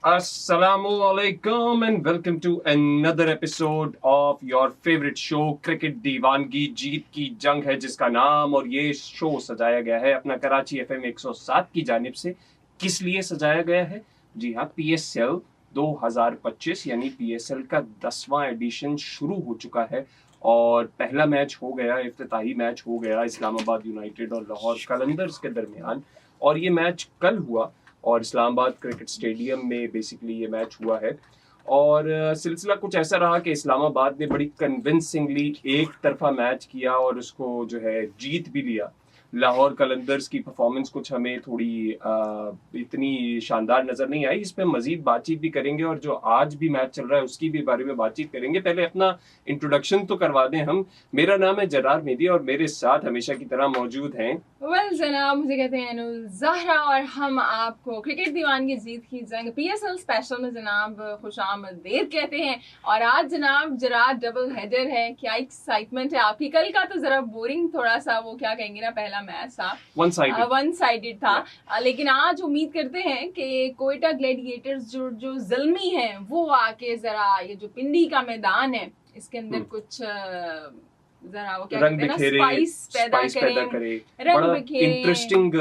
Assalamualaikum and welcome to another episode of your favorite show cricket दीवानगी जीत की जंग है जिसका नाम। और ये शो सजाया गया है अपना कराची एफएम 107 की जानिब से। किस लिए सजाया गया है? जी हाँ, पीएसएल 2025 यानी पीएसएल का 10वां एडिशन शुरू हो चुका है और पहला मैच हो गया, इफ्तिताही मैच हो गया इस्लामाबाद यूनाइटेड और लाहौर कलंदर्स के दरमियान। और ये मैच कल हुआ और इस्लामाबाद क्रिकेट स्टेडियम में बेसिकली ये मैच हुआ है। और सिलसिला कुछ ऐसा रहा कि इस्लामाबाद ने बड़ी कन्विंसिंगली एक तरफा मैच किया और उसको जो है जीत भी लिया। लाहौर कलंदर्स की परफॉर्मेंस कुछ हमें थोड़ी इतनी शानदार नजर नहीं आई। इस पर मजीद बातचीत भी करेंगे और जो आज भी मैच चल रहा है उसकी भी बारे में बातचीत करेंगे। पहले अपना इंट्रोडक्शन तो करवा दें हम। मेरा नाम है जरार मेहदी और मेरे साथ हमेशा की तरह मौजूद हैं जनाब, मुझे कहते हैं अनुल ज़हरा और हम आपको क्रिकेट दीवानगी जीत की जंग पीएसएल स्पेशल में जनाब खुशामदीद कहते हैं। और आज जनाब जरा डबल हेडर है। क्या एक्साइटमेंट है आपकी? कल का तो जरा बोरिंग थोड़ा सा, वो क्या कहेंगे ना, पहला मैच था वन साइडेड था। लेकिन आज उम्मीद करते हैं कि कोयटा ग्लैडिएटर्स जो ज़ल्मी हैं वो आके जरा ये जो पिंडी का मैदान है इसके अंदर कुछ जरा वो क्या रंग कहते हैं ना, बिखेरे, स्पाइस पैदा करें, रंग बड़ा बिखेरे। इंटरेस्टिंग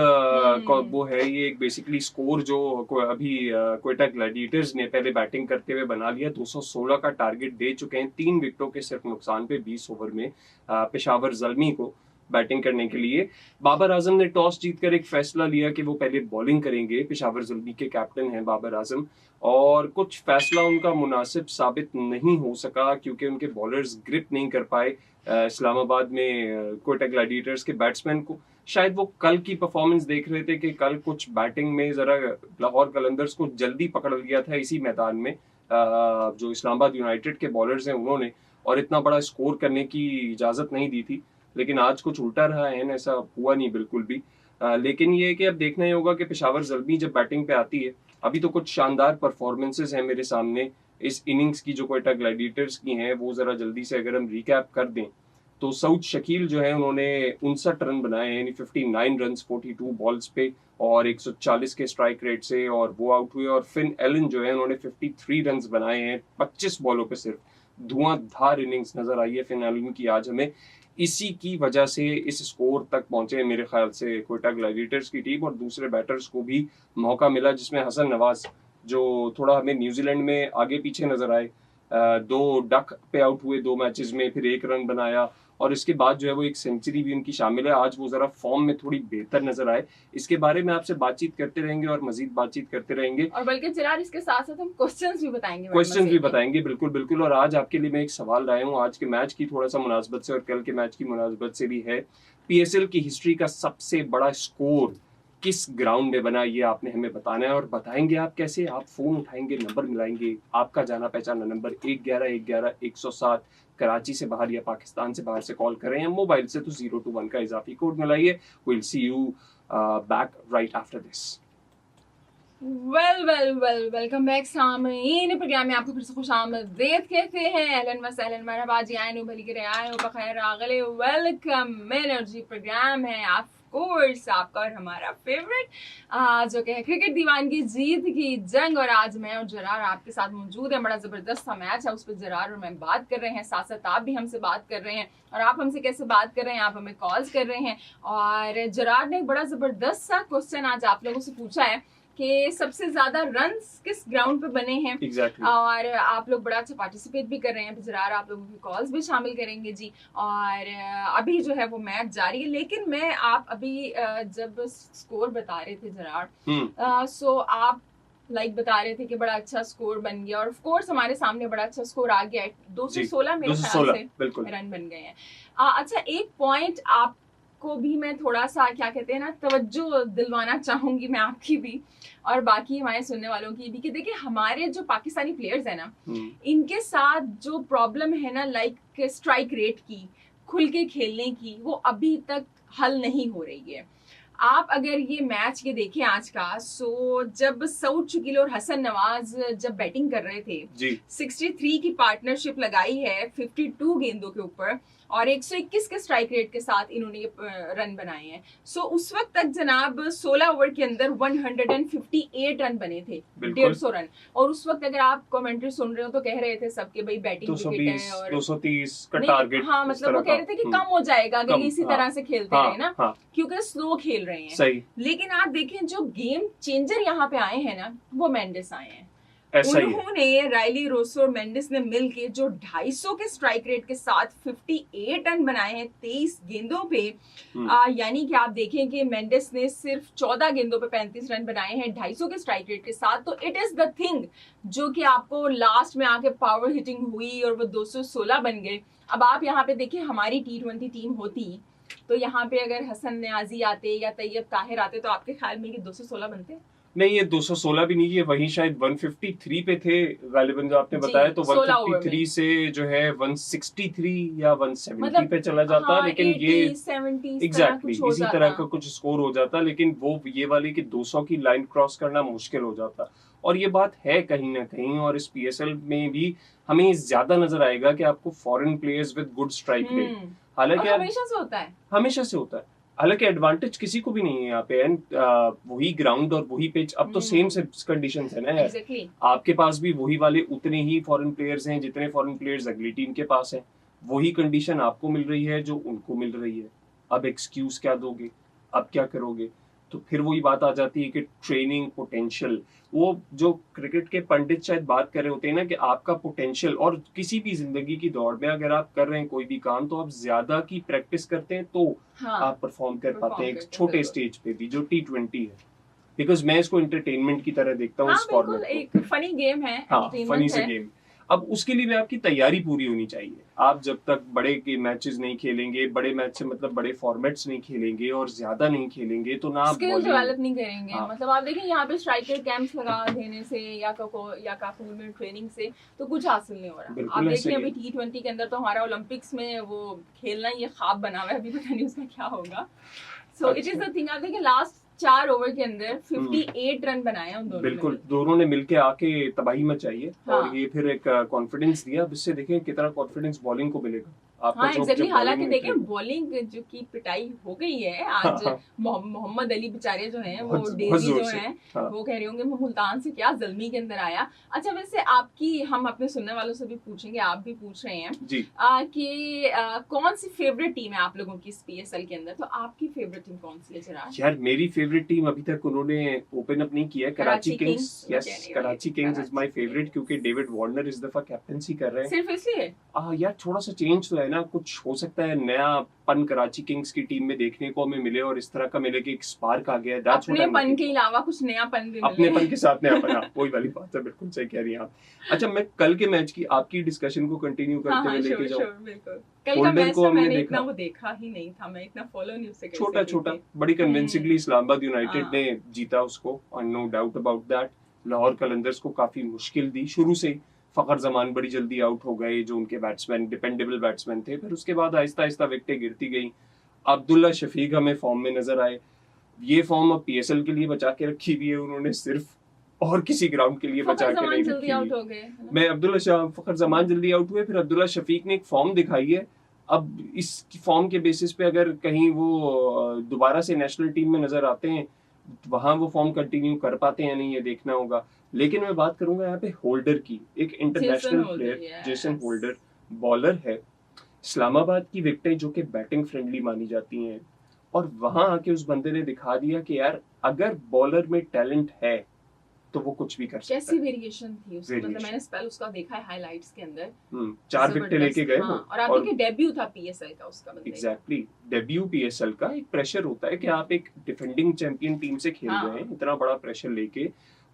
वो है ये एक बेसिकली स्कोर जो अभी कोयटा ग्लैडिएटर्स ने पहले बैटिंग करते हुए बना लिया। 216 का टारगेट दे चुके हैं 3 विकेटों के सिर्फ नुकसान पे 20 ओवर में पेशावर ज़ल्मी को बैटिंग करने के लिए। बाबर आजम ने टॉस जीतकर एक फैसला लिया कि वो पहले बॉलिंग करेंगे। पेशावर ज़ल्मी के कैप्टन हैं बाबर आजम और कुछ फैसला उनका मुनासिब साबित नहीं हो सका क्योंकि उनके बॉलर्स ग्रिप नहीं कर पाए इस्लामाबाद में कोयटा ग्लैडिएटर्स के बैट्समैन को। शायद वो कल की परफॉर्मेंस देख रहे थे कि कल कुछ बैटिंग में जरा लाहौर कलंदर्स को जल्दी पकड़ लिया था इसी मैदान में जो इस्लामाबाद यूनाइटेड के बॉलर्स हैं उन्होंने, और इतना बड़ा स्कोर करने की इजाजत नहीं दी थी। लेकिन आज कुछ उल्टा रहा है, ऐसा हुआ नहीं बिल्कुल भी। लेकिन ये है कि अब देखना ही होगा कि पेशावर ज़ल्मी जब बैटिंग पे आती है। अभी तो कुछ शानदार परफॉर्मेंसेस हैं मेरे सामने इस इनिंग्स की जो कोयटा ग्लैडिएटर्स की हैं, वो जरा जल्दी से अगर हम रिकैप कर दें तो सऊद शकील जो है उन्होंने 59 रन बनाए हैं, यानी 59 रन 42 बॉल्स पे और 140 के स्ट्राइक रेट से, और वो आउट हुए। और फिन एलन जो है उन्होंने 53 रन बनाए हैं 25 बॉलों पे सिर्फ। धुआंधार इनिंग्स नजर आई है फिन एलन की आज हमें। इसी की वजह से इस स्कोर तक पहुंचे मेरे ख्याल से कोयटा ग्लैडिएटर्स की टीम, और दूसरे बैटर्स को भी मौका मिला जिसमें हसन नवाज जो थोड़ा हमें न्यूजीलैंड में आगे पीछे नजर आए, 2 डक पे आउट हुए 2 मैचेस में, फिर 1 रन बनाया और इसके बाद जो है वो एक सेंचुरी भी उनकी शामिल है। आज वो जरा फॉर्म में थोड़ी बेहतर नजर आए। इसके बारे में आपसे बातचीत करते रहेंगे और मजीद बातचीत करते रहेंगे, और बल्कि चिराग इसके साथ साथ हम क्वेश्चंस भी बताएंगे बिल्कुल बिल्कुल। और आज आपके लिए मैं एक सवाल लाया हूँ आज के मैच की थोड़ा सा मुनासबत से और कल के मैच की मुनासबत से भी है। पीएसएल की हिस्ट्री का सबसे बड़ा स्कोर किस ग्राउंड में बना, ये आपने हमें बताना है। और बताएंगे आप कैसे? आप फोन उठाएंगे, नंबर मिलाएंगे, आपका जाना पहचाना नंबर 111-111-107 कराची से बाहर या पाकिस्तान से बाहर से कॉल कर रहे हैं मोबाइल से तो 021 का इजाफी कोड मिलाइए। Will see you back right after this. Welcome back Sameen. Programme में आपको फिर से खुशामदीद कहते हैं। अहलन व सहलन मरहबा जी, आए नो भली करे आए हो बखैर आगले। वेलकम एनर्जी प्रोग्राम है ऑफ कोर्स आपका और हमारा फेवरेट जो कि है क्रिकेट दीवानगी जीत की जंग। और आज मैं और जरार आपके साथ मौजूद है। बड़ा जबरदस्त सा मैच है, उस पर जरार और मैं बात कर रहे हैं, साथ साथ आप भी हमसे बात कर रहे हैं। और आप हमसे कैसे बात कर रहे हैं? आप हमें कॉल्स कर रहे हैं। और जरार ने एक बड़ा जबरदस्त सा क्वेश्चन आज आप लोगों से पूछा है कि सबसे ज्यादा रन्स किस ग्राउंड पे बने हैं। exactly. और आप लोग बड़ा अच्छा पार्टिसिपेट भी कर रहे हैं। जरार आप लोगों की कॉल्स भी शामिल करेंगे जी। और अभी जो है वो मैच जारी है। लेकिन मैं आप अभी जब स्कोर बता रहे थे जरार, सो आप बता रहे थे कि बड़ा अच्छा स्कोर बन गया और ऑफ कोर्स हमारे सामने बड़ा अच्छा स्कोर आ गया है। 216 मेरे ख्याल से रन बन गए हैं। अच्छा, एक पॉइंट आप को भी मैं थोड़ा सा क्या कहते हैं ना तवज्जो दिलवाना चाहूंगी मैं आपकी भी और बाकी हमारे सुनने वालों की भी, कि देखिए हमारे जो पाकिस्तानी प्लेयर्स हैं ना, इनके साथ जो प्रॉब्लम है ना स्ट्राइक रेट की, खुल के खेलने की, वो अभी तक हल नहीं हो रही है। आप अगर ये मैच के देखें आज का, सो जब सऊद शकील और हसन नवाज जब बैटिंग कर रहे थे, 63 की पार्टनरशिप लगाई है 52 गेंदों के ऊपर, और 121 के स्ट्राइक रेट के साथ इन्होंने ये रन बनाए हैं। सो उस वक्त तक जनाब 16 ओवर के अंदर 158 रन बने थे, 150 रन। और उस वक्त अगर आप कमेंट्री सुन रहे हो तो कह रहे थे सबके भाई बैटिंग विकेट है और 230 का टारगेट, हाँ मतलब वो कह रहे थे कि कम हो जाएगा अगर इसी तरह से खेलते रहे ना, क्योंकि स्लो खेल रहे हैं। सही। लेकिन आप देखें जो गेम चेंजर यहाँ पे आए हैं ना, वो मेंडिस आए हैं। उन्होंने राइली रोसो और मेंडिस ने मिलके जो 250 के स्ट्राइक रेट के साथ 58 रन बनाए हैं 23 गेंदों पे। यानी कि आप देखें कि मेंडिस ने सिर्फ 14 गेंदों पे 35 रन बनाए हैं 250 के स्ट्राइक रेट के साथ। तो इट इज द थिंग जो कि आपको लास्ट में आके पावर हिटिंग हुई और वो 216 बन गए। अब आप यहाँ पे देखिए हमारी T20 टीम होती तो यहाँ पे अगर हसन न्याजी आते या तैयब ताहिर आते तो आपके ख्याल में ये 216 बनते? नहीं, ये 216 भी नहीं, ये वही शायद 153 पे थे गालिबन जो आपने बताया, तो 153 से जो है 163 या 170 मतलब, पे चला जाता। हाँ, लेकिन 80, ये 70 एग्जैक्टली इसी तरह का कुछ स्कोर हो जाता, लेकिन वो ये वाली कि 200 की लाइन क्रॉस करना मुश्किल हो जाता। और ये बात है कहीं ना कहीं, और इस PSL में भी हमें ज्यादा नजर आएगा कि आपको foreign players with good strike rate, हालांकि हमेशा से होता है। हालांकि एडवांटेज किसी को भी नहीं है यहाँ पे, एंड वही ग्राउंड और वही पिच, अब तो सेम कंडीशंस है ना यार। exactly. आपके पास भी वही वाले उतने ही फॉरेन प्लेयर्स हैं जितने फॉरेन प्लेयर्स अगली टीम के पास हैं, वही कंडीशन आपको मिल रही है जो उनको मिल रही है। अब एक्सक्यूज क्या दोगे, अब क्या करोगे? तो फिर वही बात आ जाती है कि ट्रेनिंग पोटेंशियल, वो जो क्रिकेट के पंडित शायद बात कर रहे होते हैं ना कि आपका पोटेंशियल, और किसी भी जिंदगी की दौड़ में अगर आप कर रहे हैं कोई भी काम तो आप ज्यादा की प्रैक्टिस करते हैं तो आप परफॉर्म कर पाते हैं एक छोटे स्टेज पे भी, जो T20 है। बिकॉज मैं इसको एंटरटेनमेंट की तरह देखता हूँ इस फॉर्मेट को। एक फनी गेम है, फनी से गेम। अब उसके लिए भी आपकी तैयारी पूरी होनी चाहिए। आप जब तक बड़े के मैचेस नहीं खेलेंगे, बड़े मैच से मतलब बड़े फॉर्मेट्स नहीं खेलेंगे और ज्यादा नहीं खेलेंगे तो ना आप स्किल डेवलप नहीं करेंगे। मतलब आप देखें यहाँ पे स्ट्राइकर कैंप्स लगा देने से या काफूल में ट्रेनिंग से तो कुछ हासिल नहीं हो रहा। आप देखें अभी T20 के अंदर तो हमारा ओलंपिक्स में वो खेलना ये ख्वाब बना हुआ है, अभी पता नहीं उसका क्या होगा। So it is the thing. आप देखें लास्ट 4 ओवर के अंदर 58 रन बनाए उन दोनों। बिल्कुल, दोनों ने मिलके आके तबाही मचाई है। और ये फिर एक कॉन्फिडेंस दिया, अब इससे देखें कितना कॉन्फिडेंस बॉलिंग को मिलेगा। एग्जैक्टली। हालांकि देखें बॉलिंग जो की पिटाई हो गई है आज। मोहम्मद अली बेचारे जो हैं वो डेजी जो हैं वो कह रहे होंगे मुल्तान से क्या जल्मी के अंदर आया। अच्छा, वैसे आपकी, हम अपने सुनने वालों से भी पूछेंगे, आप भी पूछ रहे हैं कि कौन सी फेवरेट टीम है आप लोगों की इस PSL के अंदर? तो आपकी फेवरेट टीम कौन सी है चिराग? यार मेरी फेवरेट टीम अभी तक उन्होंने ओपन अप नहीं किया है, Karachi Kings. Yes, Karachi Kings is my favourite, क्योंकि डेविड वार्नर इस दफा कैप्टनसी कर रहे हैं। सिर्फ इसलिए? यार थोड़ा सा चेंज तो है ना, कुछ हो सकता है नया पन कराची किंग्स की टीम में देखने को हमें मिले और इस तरह का मिले कि एक स्पार्क आ गया है। अपने पन के अलावा कुछ नया पन भी मिले। अपने पन के साथ नया पन, वही वाली बात है, बिल्कुल सही कह रही हैं आप। अच्छा, मैं कल के मैच की आपकी डिस्कशन को कंटिन्यू करते हुए लेके जाऊं। कल का मैच तो मैंने इतना वो देखा ही नहीं था, मैं इतना फॉलो नहीं उससे। छोटा बड़ी कन्विंसिंगली इस्लामाबाद यूनाइटेड ने जीता उसको, और no doubt about that. Lahore Qalandars को काफी मुश्किल दी शुरू से ही। फखर जमान बड़ी जल्दी आउट हो गए, जो उनके बैट्समैन डिपेंडेबल बैट्समैन थे। फिर उसके बाद आहिस्ता आहिस्ता विकेटें गिरती गई। अब्दुल्ला शफीक हमें फॉर्म में नजर आए। ये फॉर्म अब PSL के लिए बचा के रखी हुई है उन्होंने, सिर्फ और किसी ग्राउंड के लिए बचा के नहीं रखी हुई। मैं फखर जमान जल्दी आउट हुए, फिर अब्दुल्ला शफीक ने एक फॉर्म दिखाई है। अब इस फॉर्म के बेसिस पे अगर कहीं वो दोबारा से नेशनल टीम में नजर आते हैं, वहां वो फॉर्म कंटिन्यू कर पाते हैं या नहीं, ये देखना होगा। लेकिन मैं बात करूंगा यहाँ पे होल्डर की, एक international player Jason holder bowler है। इस्लामाबाद की विकेटें जो कि बैटिंग फ्रेंडली मानी जाती हैं, और वहां आके उस बंदे ने दिखा दिया कि यार अगर बॉलर में टैलेंट है तो वो कुछ भी कर सकता है। कैसी वेरिएशन थी उसकी, मतलब मैंने स्पेल उसका देखा है हाइलाइट्स के अंदर। 4 विकेटें लेके गए वो। और आप देखिए डेब्यू था PSL का उसका बंदे। एग्जैक्टली, डेब्यू PSL का एक प्रेशर होता है कि आप एक डिफेंडिंग चैंपियन टीम से खेल रहे हैं, इतना बड़ा प्रेशर लेके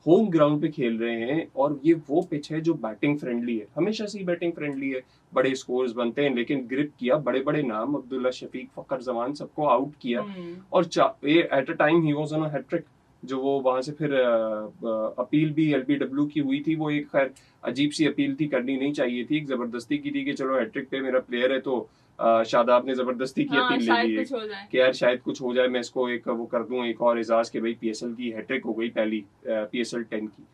होम ग्राउंड पे खेल रहे हैं, और ये वो पिच है जो बैटिंग फ्रेंडली है, हमेशा से ही बैटिंग फ्रेंडली है। बड़े स्कोर्स बनते हैं, लेकिन ग्रिप किया, बड़े बड़े नाम अब्दुल्ला शफीक, फखर जमान सबको आउट किया। और एट अ टाइम ही वाज ऑन अ हैट्रिक। जो वो वहां से फिर अपील भी LBW की हुई थी, वो एक खैर अजीब सी अपील थी, करनी नहीं चाहिए थी, एक जबरदस्ती की थी कि चलो हैट्रिक पे मेरा प्लेयर है तो शादाब ने जबरदस्ती की अपील ले ली है कि यार शायद कुछ हो जाए, मैं इसको एक वो कर दूं, एक और एजाज के भाई PSL की हैट्रिक हो गई, पहली PSL 10 की।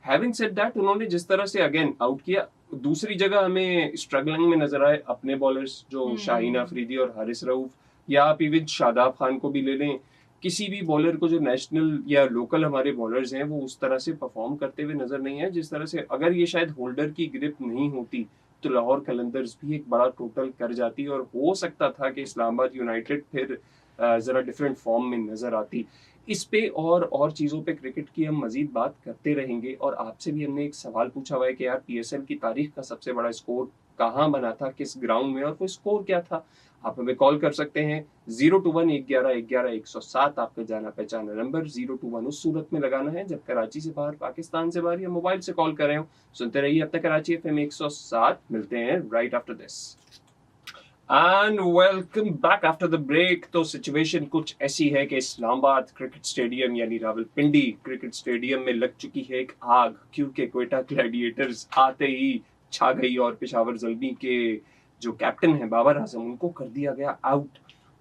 हैविंग सेड दैट, उन्होंने जिस तरह से अगेन आउट किया, दूसरी जगह हमें स्ट्रगलिंग में नजर आए अपने बॉलर्स जो शाहीन अफरीदी और हारिस रऊफ, या आप इवन शादाब खान को भी ले लें, किसी भी बॉलर को जो नेशनल या लोकल हमारे बॉलर्स हैं वो उस तरह से परफॉर्म करते हुए नजर नहीं है जिस तरह से। अगर ये शायद होल्डर की ग्रिप नहीं होती तो लाहौर कलंदर्स भी एक बड़ा टोटल कर जाती और हो सकता था कि इस्लामाबाद यूनाइटेड फिर जरा डिफरेंट फॉर्म में नजर आती। इस पे और चीज़ों पे क्रिकेट की हम मजीद बात करते रहेंगे। और आपसे भी हमने एक सवाल पूछा हुआ है कि यार पीएसएल की तारीख का सबसे बड़ा स्कोर कहाँ बना था, किस ग्राउंड में, और वो स्कोर क्या था। आप हमें कॉल कर सकते हैं 021-111-111-107, आपका जाना पहचाना नंबर 021 उस सूरत में लगाना है जब कराची से बाहर, पाकिस्तान से बाहर या मोबाइल से कॉल कर रहे हो। सुनते रहिए अब तक कराची एफएम 107। मिलते हैं right after this and welcome back after the break. तो सिचुएशन कुछ ऐसी है कि इस्लामाबाद क्रिकेट स्टेडियम यानी रावलपिंडी क्रिकेट स्टेडियम में लग चुकी है एक आग, क्योंकि क्वेटा ग्लैडिएटर्स आते ही छा गई और पेशावर ज़ल्मी के जो कैप्टन है बाबर आजम उनको कर दिया गया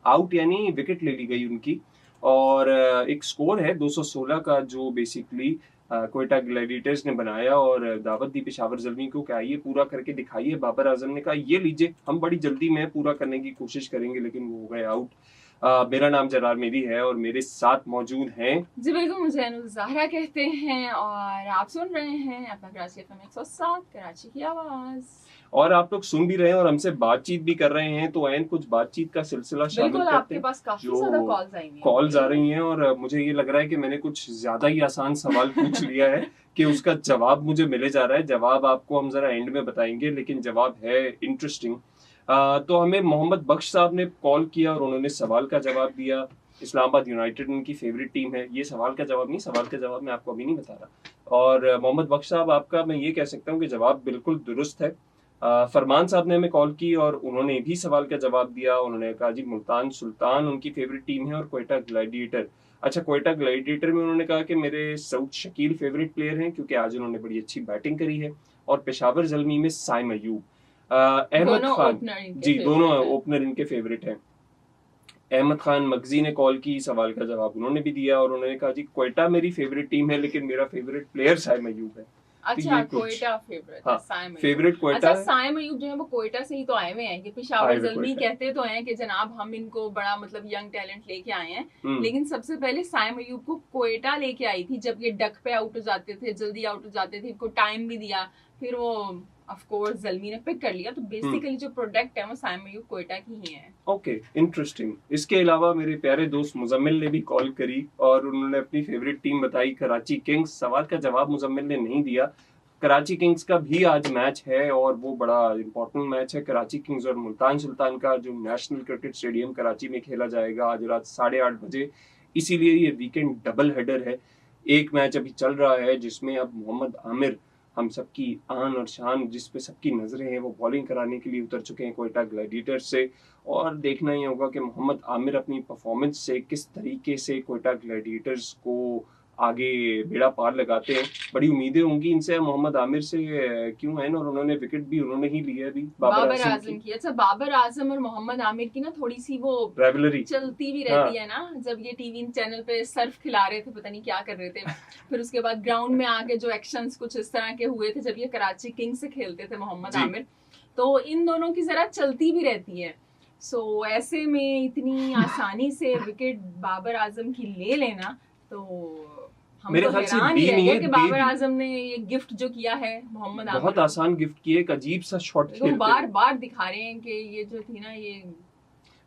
आउट यानी विकेट ले ली गई उनकी। और एक स्कोर है 216 का जो बेसिकली क्वेटा ग्लैडिएटर्स ने बनाया और दावत दी पेशावर ज़ल्मी को कि आइए पूरा करके दिखाइए। बाबर आजम ने कहा ये लीजिए, हम बड़ी जल्दी में पूरा करने की कोशिश करेंगे, लेकिन वो हो गए आउट। मेरा नाम जरार मेरी है और मेरे साथ मौजूद हैं जी बिल्कुल, मुझे अनुल ज़हरा कहते हैं और आप सुन रहे हैं अपना कराची एफएम 107 कराची की आवाज़। और आप लोग सुन भी रहे हैं और हमसे बातचीत भी कर रहे हैं, तो एन कुछ बातचीत का सिलसिला शामिल बिल्कुल, करते आपके हैं। पास काफी जो ज्यादा कॉल्स आई हुई हैं। कॉल्स आ रही हैं और मुझे ये लग रहा है कि मैंने कुछ ज्यादा ही आसान सवाल पूछ लिया है कि उसका जवाब मुझे मिले जा रहा है। जवाब आपको हम जरा एंड में बताएंगे, लेकिन जवाब है इंटरेस्टिंग। तो हमें मोहम्मद बख्श साहब ने कॉल किया और उन्होंने सवाल का जवाब दिया। इस्लामाबाद यूनाइटेड उनकी फेवरेट टीम है। ये सवाल का जवाब नहीं, सवाल का जवाब मैं आपको अभी नहीं बता रहा। और मोहम्मद बख्श साहब आपका मैं ये कह सकता हूँ कि जवाब बिल्कुल दुरुस्त है। फरमान साहब ने हमें कॉल की और उन्होंने भी सवाल का जवाब दिया। उन्होंने कहा जी मुल्तान सुल्तान उनकी फेवरेट टीम है और क्वेटा ग्लैडिएटर। अच्छा, क्वेटा ग्लैडिएटर में उन्होंने कहा कि मेरे सऊद शकील फेवरेट प्लेयर हैं क्योंकि आज उन्होंने बड़ी अच्छी बैटिंग करी है। और पेशावर ज़ल्मी में साइम अयूब, अहमद खान, जी दोनों ओपनर इनके फेवरेट हैं। अहमद खान मगजी ने कॉल की, सवाल का जवाब उन्होंने भी दिया और उन्होंने कहा जी क्वेटा मेरी फेवरेट टीम है लेकिन मेरा फेवरेट प्लेयर साइम अयूब है। अच्छा, क्वेटा फेवरेट हाँ, है साइम अयूब। फेवरेट क्वेटा अच्छा, साइम अयूब जो है वो क्वेटा से ही तो आए हुए हैं कि पेशावर ज़ल्मी कहते तो हैं कि जनाब हम इनको बड़ा मतलब यंग टैलेंट लेके आए हैं, लेकिन सबसे पहले साइम अयूब को क्वेटा लेके आई थी जब ये डक पे आउट हो जाते थे, जल्दी आउट हो जाते थे, इनको टाइम भी दिया, फिर वो ऑफ कोर्स ज़ल्मी ने पिक कर लिया। तो बेसिकली जो प्रोडक्ट है वो साइम अयूब क्वेटा की ही है। Okay, interesting. इसके अलावा मेरे प्यारे दोस्त मुजम्मिल ने भी कॉल करी और उन्होंने अपनी फेवरेट टीम बताई कराची किंग्स। सवाल का जवाब मुजम्मिल ने नहीं दिया। कराची किंग्स का भी आज मैच है और वो बड़ा इंपॉर्टेंट मैच है। कराची किंग्स और मुल्तान सुल्तान का जो नेशनल क्रिकेट स्टेडियम कराची में खेला जाएगा आज रात 8:30 बजे। इसीलिए ये वीकेंड डबल हेडर है। एक मैच अभी चल रहा है जिसमें अब मोहम्मद आमिर, हम सबकी आन और शान, जिस पे सबकी नजरें हैं, वो बॉलिंग कराने के लिए उतर चुके हैं क्वेटा ग्लैडिएटर्स से। और देखना ही होगा कि मोहम्मद आमिर अपनी परफॉर्मेंस से किस तरीके से क्वेटा ग्लैडिएटर्स को आगे बेड़ा पार लगाते हैं। बड़ी उम्मीदें होंगी इनसे, मोहम्मद आमिर से क्यों है, और उन्होंने विकेट भी उन्होंने ही लिया अभी बाबर आजम की। अच्छा, बाबर आजम और मोहम्मद आमिर की ना थोड़ी सी वो राइवलरी चलती भी रहती है ना। जब ये टीवी चैनल पे सर्फ खिला रहे थे, पता नहीं क्या कर रहे थे, फिर उसके बाद ग्राउंड में आके जो एक्शंस कुछ इस तरह के हुए थे जब ये कराची किंग्स से खेलते थे मोहम्मद आमिर, तो इन दोनों की जरा चलती भी रहती है। सो ऐसे में इतनी आसानी से विकेट बाबर आजम की ले लेना, तो मेरे ख्याल से भी नहीं है कि बाबर आजम ने ये गिफ्ट जो किया है मोहम्मद आमिर, बहुत आसान गिफ्ट किया, एक अजीब सा शॉट खेलते हैं। बार बार दिखा रहे हैं कि ये जो थी ना, ये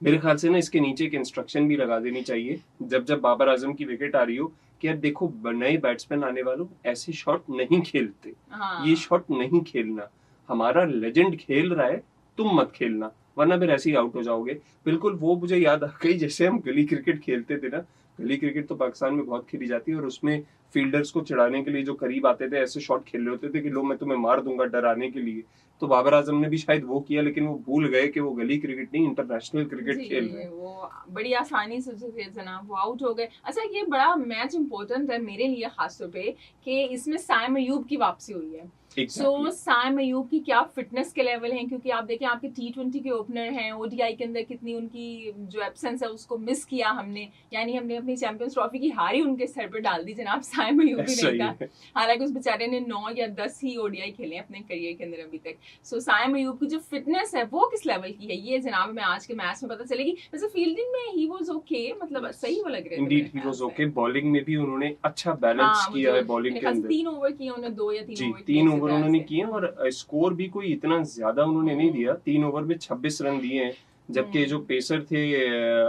मेरे ख्याल से ना इसके नीचे एक इंस्ट्रक्शन भी लगा देनी चाहिए जब जब बाबर आजम की विकेट आ रही हो कि यार देखो नए बैट्समैन आने वालों ऐसे शॉट नहीं खेलते। हाँ। ये शॉट नहीं खेलना, हमारा लेजेंड खेल रहा है, तुम मत खेलना वरना फिर ऐसे ही आउट हो जाओगे। बिल्कुल वो मुझे याद आ गई जैसे हम गली क्रिकेट खेलते थे ना। गली क्रिकेट तो पाकिस्तान में बहुत खेली जाती है और उसमें फील्डर्स को चिढ़ाने के लिए जो करीब आते थे ऐसे शॉट खेल रहे होते थे कि लो मैं तुम्हें मार दूंगा डराने के लिए। तो बाबर आजम ने भी शायद वो किया, लेकिन वो भूल गए कि वो गली क्रिकेट नहीं इंटरनेशनल क्रिकेट खेल रहे हैं। वो बड़ी आसानी से जो थे जनाब वो आउट हो गए। अच्छा, ये बड़ा मैच इंपॉर्टेंट है मेरे लिए खास तौर पे कि इसमें साइम अयूब की वापसी हुई है। सो साइम अयूब की क्या फिटनेस के लेवल हैं, क्योंकि आप देखें आपके T20 के ओपनर हैं, ओडीआई के अंदर कितनी उनकी जो एब्सेंस है उसको मिस किया हमने, यानी हमने अपनी चैंपियंस ट्रॉफी की हारी उनके सर पर डाल दी जनाब साइम अयूब भी सही नहीं था, हालांकि उस बेचारे ने 9 या 10 ही ओडीआई खेले हैं अपने करियर के अंदर अभी तक। सो साइम अयूब की जो फिटनेस है वो किस लेवल की है ये जनाब में आज के मैच में पता चलेगी। वैसे फील्डिंग में ही वाज ओके, मतलब सही वो लग रहे थे। Indeed he was okay, bowling में भी उन्होंने अच्छा बैलेंस किया है बॉलिंग के अंदर। 3 ओवर किए उन्होंने, 2 या 3 ओवर, 3 ओवर उन्होंने किए और स्कोर भी कोई इतना ज्यादा उन्होंने नहीं दिया, 3 ओवर में 26 रन दिए हैं। जबकि जो पेसर थे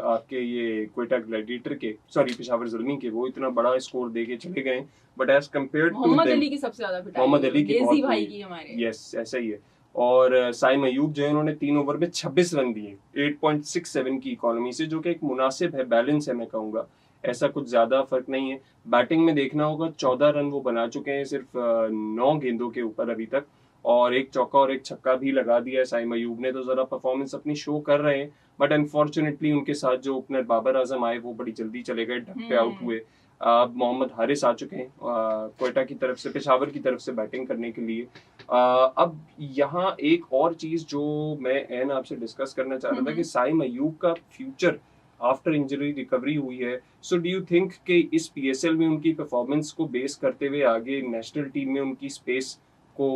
आपके ये क्वेटा ग्लैडिएटर के, सॉरी पेशावर ज़ल्मी के, वो इतना बड़ा स्कोर दे के चले गए, but as compared to Mohammad Ali की सबसे ज्यादा पिटाई, मोहम्मद अली की बहुत भाई की हमारे, यस ऐसा ही है। और साइम अयूब जो है उन्होंने 3 ओवर में 26 रन दिए 8.67 की इकोनॉमी से, जो कि एक मुनासिब है, बैलेंस है मैं कहूंगा, ऐसा कुछ ज्यादा फर्क नहीं है। बैटिंग में देखना होगा 14 रन वो बना चुके हैं सिर्फ 9 गेंदों के ऊपर अभी तक, और एक चौका और एक छक्का भी लगा दिया है साइम अयूब ने, तो जरा परफॉर्मेंस अपनी शो कर रहे हैं। बट अनफॉर्चुनेटली उनके साथ जो ओपनर बाबर आजम आए वो बड़ी जल्दी चले गए, ढक पे आउट हुए। अब मोहम्मद हारिस आ चुके हैं क्वेटा की तरफ से, पेशावर की तरफ से बैटिंग करने के लिए। अब यहाँ एक और चीज जो मैं एन आपसे डिस्कस करना चाह रहा था कि साइम अयूब का फ्यूचर आफ्टर इंजरी रिकवरी हुई है, सो डू यू थिंक कि इस पीएसएल में उनकी परफॉर्मेंस को बेस करते हुए आगे नेशनल टीम में उनकी स्पेस को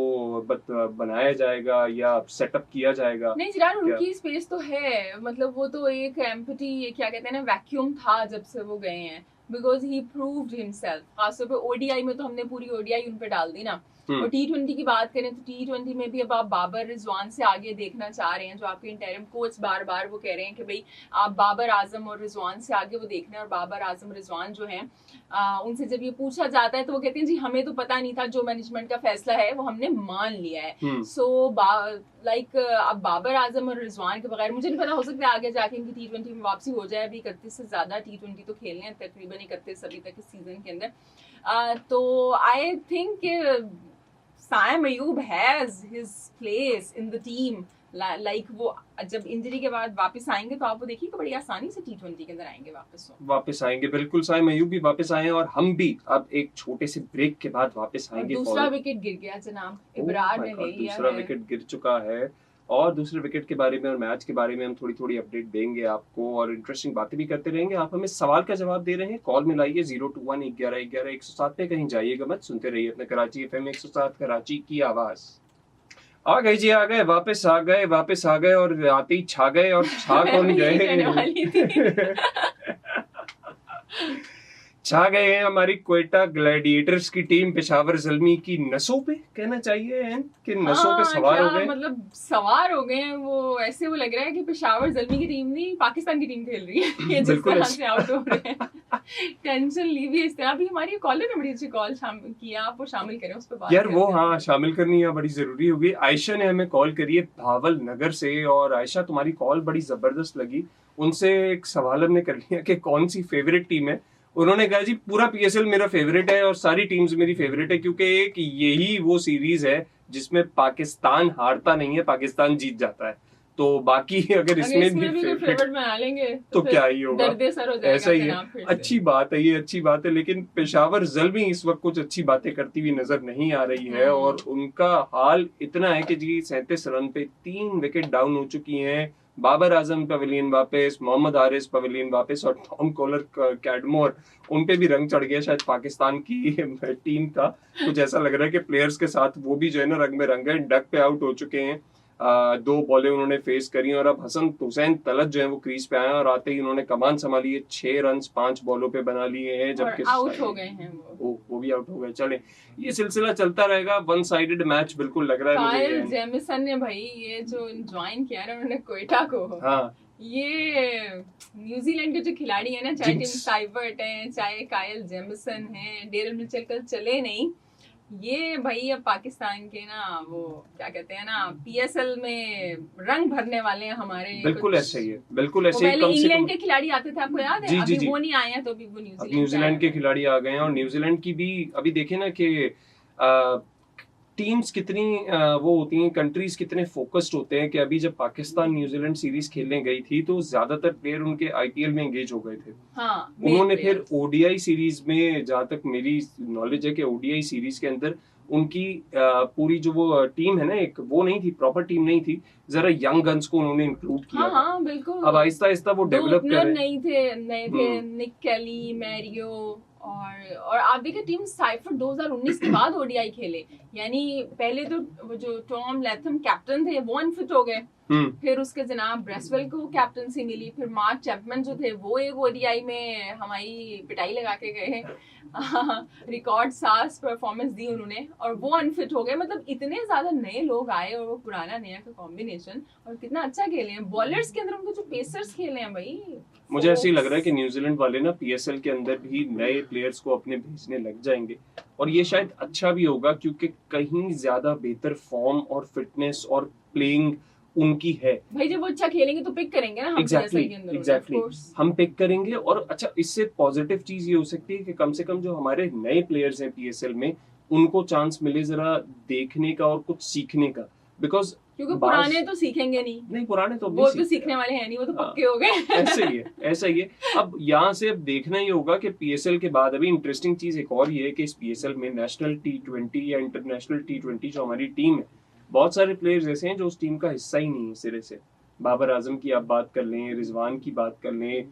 बनाया जाएगा या सेटअप किया जाएगा? नहीं जिरान, उनकी स्पेस तो है, मतलब वो तो एक एम्प्टी, क्या कहते हैं ना, वैक्यूम था जब से वो गए हैं, बिकॉज ही प्रूव्ड हिमसेल्फ। खासतौर पे ओडीआई में तो हमने पूरी ओडीआई उन पे डाल दी ना। और T20 की बात करें तो T20 में भी अब आप बाबर रिजवान से आगे देखना चाह रहे हैं, जो आपके इंटरिम कोच बार बार वो कह रहे हैं कि भाई आप बाबर आजम और रिजवान से आगे वो देखना है। और बाबर आजम रिजवान जो हैं उनसे जब ये पूछा जाता है तो वो कहते हैं जी हमें तो पता नहीं था, जो मैनेजमेंट का फैसला है वो हमने मान लिया है। सो लाइक अब बाबर आजम और रिजवान के बगैर मुझे नहीं पता, हो सकता है आगे जाके इनकी T20 में वापसी हो जाए। अभी 31 से ज्यादा T20 तो खेलने हैं, तकरीबन 31 अभी तक इस सीजन के अंदर। तो I think Saim Ayub has his place in the team. Like वो जब इंजरी के बाद वापस आएंगे तो आप वो देखिए कि बड़ी आसानी से T20 के अंदर आएंगे, वापस आएंगे। बिल्कुल साइम अयूब भी वापस आए और हम भी अब एक छोटे से ब्रेक के बाद वापस आएंगे। दूसरा विकेट गिर गया जनाब, इब्रार ने ले लिया, दूसरा विकेट गिर चुका है और दूसरे विकेट के बारे में और मैच के बारे में हम थोड़ी थोड़ी अपडेट देंगे आपको और इंटरेस्टिंग बातें भी करते रहेंगे। आप हमें सवाल का जवाब दे रहे हैं, कॉल मिलाइए 0211111 कहीं जाइएगा मत, सुनते रहिए अपने कराची FM 107 कराची की आवाज। आ गए जी, आ गए, वापस आ गए और आते ही छा गए, और छा कौन गए छा गए हैं हमारी क्वेटा ग्लैडिएटर्स की टीम पेशावर ज़ल्मी की नसों पे, कहना चाहिए कि नसों पे सवार हो गए, मतलब सवार हो गए हैं वो। ऐसे वो लग रहा है कि पेशावर ज़ल्मी की टीम नहीं, पाकिस्तान की टीम खेल रही है ये जिस तरह से आउट हो रहे हैं। टेंशन ली भी इस तरह। अभी हमारी कॉलर ने बड़ी अच्छी कॉल किया, आप वो शामिल करें उस पर बात यार, वो हाँ शामिल करनी है, बड़ी जरूरी होगी। आयशा ने हमें कॉल करी है भावल नगर से, और आयशा तुम्हारी कॉल बड़ी जबरदस्त लगी। उनसे एक सवाल हमने कर लिया कि कौन सी फेवरेट टीम है। उन्होंने कहा जी पूरा पीएसएल मेरा फेवरेट है और सारी टीम्स मेरी फेवरेट है, क्योंकि एक यही वो सीरीज है जिसमें पाकिस्तान हारता नहीं है, पाकिस्तान जीत जाता है। तो बाकी अगर इसमें भी फेवरेट बना लेंगे तो क्या ही होगा, दर्द-ए-सर हो जाएगा। ऐसा ही है। अच्छी बात है, ये अच्छी बात है, लेकिन पेशावर ज़ल्मी इस वक्त कुछ अच्छी बातें करती हुई नजर नहीं आ रही है और उनका हाल इतना है कि जी 37 रन पे 3 विकेट डाउन हो चुकी हैं। बाबर आजम पवेलियन वापस, मोहम्मद हारिस पवेलियन वापस और टॉम कॉलर कैडमोर, उन पे भी रंग चढ़ गया शायद पाकिस्तान की टीम का। कुछ ऐसा लग रहा है कि प्लेयर्स के साथ वो भी जो है ना रंग में रंग है, डक पे आउट हो चुके हैं। 2 बॉलें उन्होंने फेस करी और अब हसन हुसैन तलत जो है वो क्रीज पे आए और आते ही उन्होंने कमान संभाली है, 6 रन 5 बॉलों पे बना लिए हैं, जबकि आउट हो गए हैं वो भी आउट हो गए। चले, ये सिलसिला चलता रहेगा, वन साइडेड मैच बिल्कुल लग रहा है मुझे। कायल जेमिसन ने भाई ये जो ज्वाइन किया है उन्होंने क्वेटा को, हाँ, ये न्यूजीलैंड के जो खिलाड़ी है ना, चाहे टिम साइवर्ट है, चाहे कायल जेमिसन है, डेरल मिचेल कल चले नहीं, ये भाई अब पाकिस्तान के ना वो क्या कहते हैं ना पीएसएल में रंग भरने वाले हैं हमारे। बिल्कुल ऐसे ही है, बिल्कुल ऐसे ही। इंग्लैंड के खिलाड़ी आते थे, आपको याद है? अभी वो नहीं आए हैं तो अभी वो न्यूजीलैंड के खिलाड़ी आ गए हैं। और न्यूजीलैंड की भी अभी देखे ना कि टीम्स कितनी वो होती हैं, कंट्रीज कितने फोकस्ड होते हैं कि अभी जब पाकिस्तान न्यूजीलैंड सीरीज खेलने गई थी तो ज्यादातर प्लेयर उनके आईपीएल में एंगेज हो गए थे। हाँ, उन्होंने फिर ओडीआई सीरीज में, जहां तक मेरी नॉलेज है कि ओडीआई सीरीज के अंदर उनकी पूरी जो वो टीम है ना, एक वो नहीं थी, प्रॉपर टीम नहीं थी, जरा यंग गन्स को उन्होंने इंक्लूड किया। हाँ, बिल्कुल। अब आहिस्ता आहिस्ता वो डेवलप कर रहे हैं। नए थे निक केली, मैरियो और आप देखिए टीम साइफर 2019 के बाद ओडीआई खेले, यानी पहले तो वो जो टॉम लैथम कैप्टन थे वो अनफिट हो गए, फिर उसके जनाब ब्रेसवेल को कैप्टनसी मिली, फिर मार्क चैपमैन जो थे वो एक ओडीआई में हमारी पिटाई लगा के गए, रिकॉर्ड सास परफॉर्मेंस दी उन्होंने और वो अनफिट हो गए। मतलब इतने ज्यादा नए लोग आए और वो पुराना नया का कॉम्बिनेशन, और कितना अच्छा खेले हैं बॉलर्स के अंदर, उनको जो पेसर्स खेले हैं भाई। मुझे ऐसे ही लग रहा है कि न्यूजीलैंड वाले ना पीएसएल के अंदर भी नए प्लेयर्स को अपने भेजने लग जाएंगे, और ये शायद अच्छा भी होगा क्योंकि कहीं ज्यादा बेहतर फॉर्म और फिटनेस और प्लेइंग उनकी है भाई। जब वो अच्छा खेलेंगे तो पिक करेंगे ना हम एग्जैक्टली हम पिक करेंगे। और अच्छा, इससे पॉजिटिव चीज ये हो सकती है कि कम से कम जो हमारे नए प्लेयर्स हैं पीएसएल में उनको चांस मिले जरा देखने का और कुछ सीखने का, बिकॉज क्योंकि पुराने तो सीखेंगे नहीं, पुराने तो वो तो सीखने वाले हैं नहीं, वो तो पक्के हो गए। ऐसा ही है। अब यहाँ से अब देखना ही होगा कि पीएसएल के बाद अभी इंटरेस्टिंग चीज एक और ये है कि इस पीएसएल में नेशनल T20 या इंटरनेशनल T20 जो हमारी टीम है, बहुत सारे प्लेयर्स ऐसे हैं जो उस टीम का हिस्सा ही नहीं है सिरे से। बाबर आजम की आप बात कर लें, रिजवान की बात कर लें,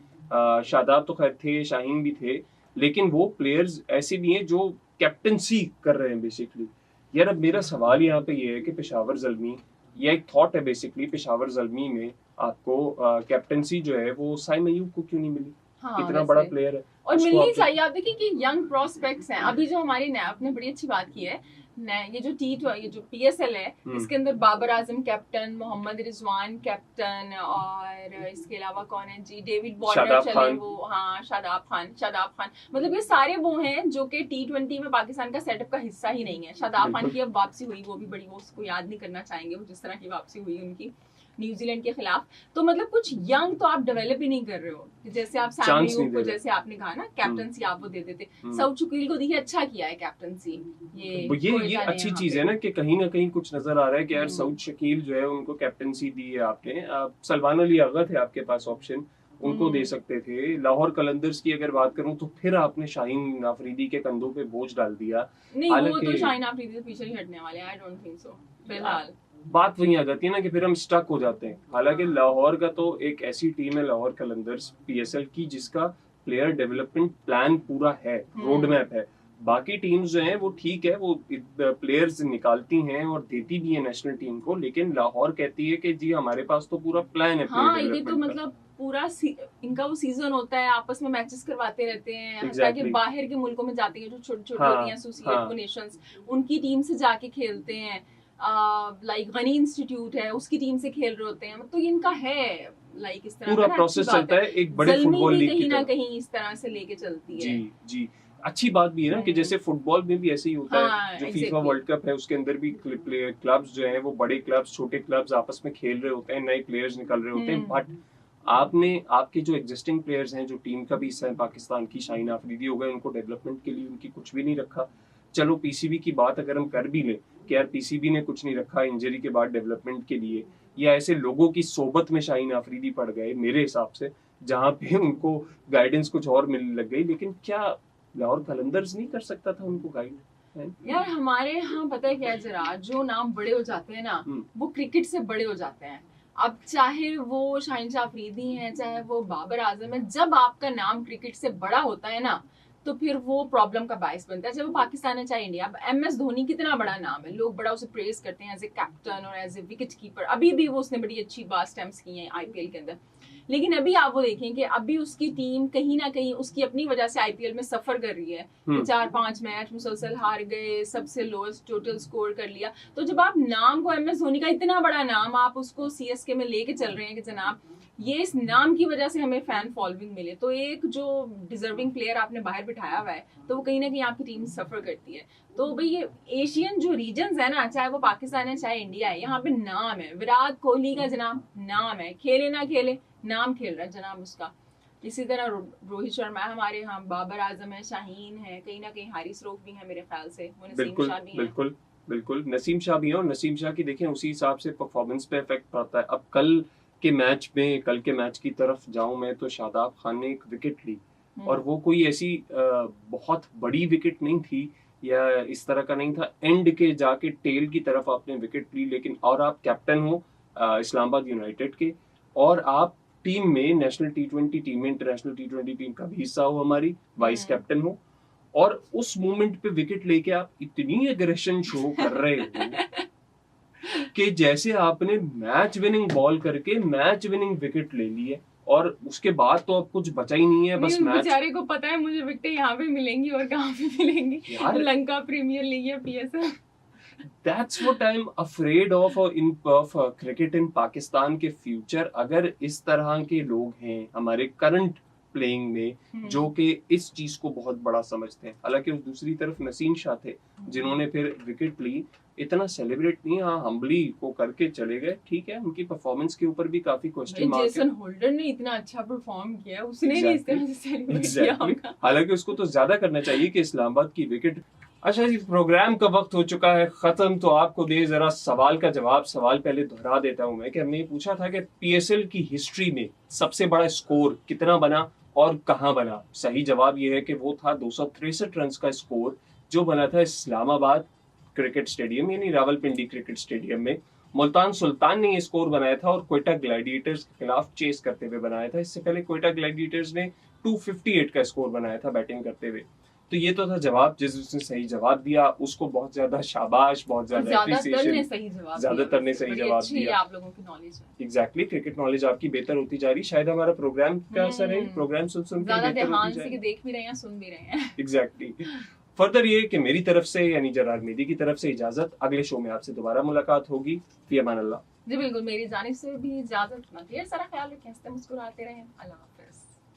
शादाब तो खैर थे, शाहीन भी थे, लेकिन वो प्लेयर्स ऐसे भी हैं जो कैप्टनसी कर रहे हैं बेसिकली। यार अब मेरा सवाल यहाँ पे ये है कि पेशावर ज़ल्मी, ये एक थॉट है बेसिकली, पेशावर ज़ल्मी में आपको कैप्टनसी जो है वो साइम अयूब को क्यों नहीं मिली? इतना बड़ा प्लेयर है और मिलनी चाहिए। आप देखिए कि यंग प्रोस्पेक्ट्स हैं अभी जो हमारी आपने बड़ी अच्छी बात की है, ये जो पीएसएल है इसके अंदर बाबर आजम कैप्टन, मोहम्मद रिजवान कैप्टन, और इसके अलावा कौन है जी, डेविड वार्नर चले वो, हाँ शादाब खान, मतलब ये सारे वो हैं जो कि T20 में पाकिस्तान का सेटअप का हिस्सा ही नहीं है। शादाब खान की अब वापसी हुई, वो भी बड़ी, वो उसको याद नहीं करना चाहेंगे, वो जिस तरह की वापसी हुई उनकी न्यूजीलैंड के खिलाफ। तो मतलब कुछ यंग तो आप डेवलप ही नहीं कर रहे हो, जैसे आप सैम अयूब को, जैसे आपने कहा ना कैप्टनसी आप वो दे देते, सऊद शकील को देखिए अच्छा किया है कैप्टनसी। ये अच्छी चीज है ना कि कहीं ना कहीं कुछ नजर आ रहा है कि यार सऊद शकील जो है उनको कैप्टनसी दी है आपने। सलमान अली आगा थे आपके पास ऑप्शन, उनको दे सकते थे। लाहौर कलंदर्स की अगर बात करूं तो फिर आपने शाहीन आफरीदी के कंधों पे बोझ डाल दिया। नहीं वो तो शाहीन आफरीदी से पीछे नहीं हटने वाले, आई डोंट थिंक सो। फिलहाल बात वही आ जाती है ना कि फिर हम स्टक हो जाते हैं। हालांकि लाहौर का तो एक ऐसी टीम है लाहौर कलंदर्स पीएसएल की जिसका प्लेयर डेवलपमेंट प्लान पूरा है, रोड मैप है। बाकी टीम्स जो हैं वो ठीक है, वो प्लेयर्स निकालती हैं और देती भी है नेशनल टीम को, लेकिन लाहौर कहती है कि जी हमारे पास तो पूरा प्लान है। हाँ, ये तो मतलब पूरा इनका वो सीजन होता है, आपस में मैचेस करवाते रहते हैं, ताकि बाहर के मुल्कों में जाते हैं जो छोटे-छोटे होती हैं एसोसिएट नेशंस, उनकी टीम से जाके खेलते हैं। लाइक गनी इंस्टीट्यूट है उसकी टीम से खेल रहे होते हैं, तो इनका है लाइक इस तरह पूरा प्रोसेस चलता है एक बड़े फुटबॉल लीग कहीं ना कहीं इस तरह से लेके चलती है। जी अच्छी बात भी है ना कि जैसे फुटबॉल में भी ऐसे ही होता है, जो फीफा वर्ल्ड कप है उसके अंदर भी क्लब्स जो हैं वो बड़े क्लब्स छोटे क्लब्स आपस में खेल रहे होते हैं, नए प्लेयर्स निकल रहे होते हैं। बट आपके जो एग्जिस्टिंग प्लेयर्स हैं जो टीम का भी हिस्सा है पाकिस्तान की, शाहीन आफरीदी हो गए, उनको डेवलपमेंट के लिए उनकी कुछ भी नहीं रखा। चलो पीसीबी की बात अगर हम कर भी लें कि यार पीसीबी ने कुछ नहीं रखा इंजरी के बाद डेवलपमेंट के लिए, या ऐसे लोगों की सोबत में शाहीन आफरीदी पड़ गए मेरे हिसाब से, जहाँ पे उनको गाइडेंस कुछ और मिलने लग गई। लेकिन क्या लाहौर कलंदर्स नहीं कर सकता था उनको गाइड? यार हमारे यहाँ पता है क्या जरा, जो नाम बड़े हो जाते हैं ना वो क्रिकेट से बड़े हो जाते हैं। अब चाहे वो शाहीन शाह अफरीदी हैं, चाहे वो बाबर आजम है, जब आपका नाम क्रिकेट से बड़ा होता है ना तो फिर वो प्रॉब्लम का बायस बनता है। चाहे वो पाकिस्तान है चाहे इंडिया। अब MS धोनी कितना बड़ा नाम है, लोग बड़ा उसे प्रेज करते हैं एज ए कैप्टन और एज ए विकेट कीपर। अभी भी वो उसने बड़ी अच्छी बात स्टैम्प्स की हैं IPL के अंदर, लेकिन अभी आप वो देखें कि अभी उसकी टीम कहीं ना कहीं उसकी अपनी वजह से IPL में सफर कर रही है। 4-5 मैच मुसलसल हार गए, सबसे लोएस्ट टोटल स्कोर कर लिया। तो जब आप नाम को MS धोनी का इतना बड़ा नाम आप उसको CSK में लेके चल रहे हैं कि जनाब ये इस नाम की वजह से हमें फैन फॉलोइंग मिले, तो एक जो डिजर्विंग प्लेयर आपने बाहर बिठाया हुआ है तो वो कहीं ना कहीं आपकी टीम सफर करती है। तो भाई ये एशियन जो रीजन्स है ना, चाहे वो पाकिस्तान है चाहे इंडिया है, यहाँ पे नाम है। विराट कोहली का जनाब नाम है, खेले ना खेले नाम खेल रहा है जनाब उसका। इसी तरह रोहित शर्मा है हमारे यहाँ, बाबर आजम है, शाहीन है, कहीं ना कहीं हारिस रऊफ भी है मेरे ख्याल से, नसीम शाह भी है। बिल्कुल नसीम शाह भी है, और नसीम शाह की देखें उसी हिसाब से परफॉर्मेंस पे इफेक्ट पड़ता है। अब कल के मैच की तरफ जाऊं मैं तो शादाब खान ने एक विकेट ली, और वो कोई ऐसी बहुत बड़ी विकेट नहीं थी या इस तरह का नहीं था, एंड के जाके टेल की तरफ आपने विकेट ली। लेकिन और आप कैप्टन हो इस्लामाबाद यूनाइटेड के, और आप टीम में नेशनल T20 टीम में इंटरनेशनल T20 टीम का भी हिस्सा हो, हमारी वाइस कैप्टन हो, और उस मोमेंट पे विकेट लेके आप इतनी एग्रेशन शो कर रहे हो कि जैसे आपने मैच विनिंग बॉल करके मैच विनिंग विकेट ले ली है, और उसके बाद तो अब कुछ बचा ही नहीं है, बस नहीं, मैच। बेचारे को पता है मुझे विकेटें यहाँ पे मिलेंगी और कहाँ पे मिलेंगी, यार लंका प्रीमियर लीग या PSL. That's what I am afraid of in cricket in Pakistan के फ्यूचर। अगर इस तरह के लोग हैं हमारे करंट प्लेइंग में जो कि इस चीज को बहुत बड़ा समझते हैं। हालांकि उस दूसरी तरफ नसीम शाह थे जिन्होंने फिर विकेट ली, इतना सेलिब्रेट नहीं, हाँ हम्बली को करके चले गए, ठीक है। उनकी परफॉर्मेंस के ऊपर भी काफी क्वेश्चन मार्क है। जेसन होल्डर ने इतना अच्छा परफॉर्म किया, उसने नहीं इस तरह से सेलिब्रेट किया होगा। हालांकि उसको तो ज्यादा करना चाहिए कि इस्लामाबाद की विकेट। अच्छा जी, प्रोग्राम का वक्त हो चुका है खत्म, तो आपको दे जरा सवाल का जवाब। सवाल पहले दोहरा देता हूं मैं कि हमने पूछा था कि पीएसएल की हिस्ट्री में सबसे बड़ा स्कोर कितना बना और कहां बना। सही जवाब यह है कि वो था 263 रन का स्कोर जो बना था इस्लामाबाद क्रिकेट स्टेडियम यानी रावलपिंडी क्रिकेट स्टेडियम में। मुल्तान सुल्तान ने ये स्कोर बनाया था और क्वेटा ग्लैडिएटर्स के खिलाफ चेस करते हुए बनाया था। इससे पहले क्वेटा ग्लैडिएटर्स ने 258 का स्कोर बनाया था बैटिंग करते हुए। तो ये तो था जवाब। जिसने सही जवाब दिया उसको बहुत ज्यादा शाबाश, बहुत ज्यादा एप्रिसिएशन। ज्यादातर ने सही जवाब दिया। आप लोगों की नॉलेज है। एग्जैक्टली, क्रिकेट नॉलेज आपकी बेहतर होती जा रही। शायद हमारा प्रोग्राम का असर है, प्रोग्राम सुन के बेहतर होती जा रही। देख भी रहे हैं, सुन भी रहे हैं। एग्जैक्टली। फर्दर ये कि मेरी तरफ से यानी जरार मेदी की तरफ से इजाजत। अगले शो में आपसे दोबारा मुलाकात होगी। फी अमान अल्लाह। जी बिल्कुल, मेरी जानिब से भी इजाजत। ढेर सारा ख्याल रखें, हंसते मुस्कुराते रहें। अल्लाह।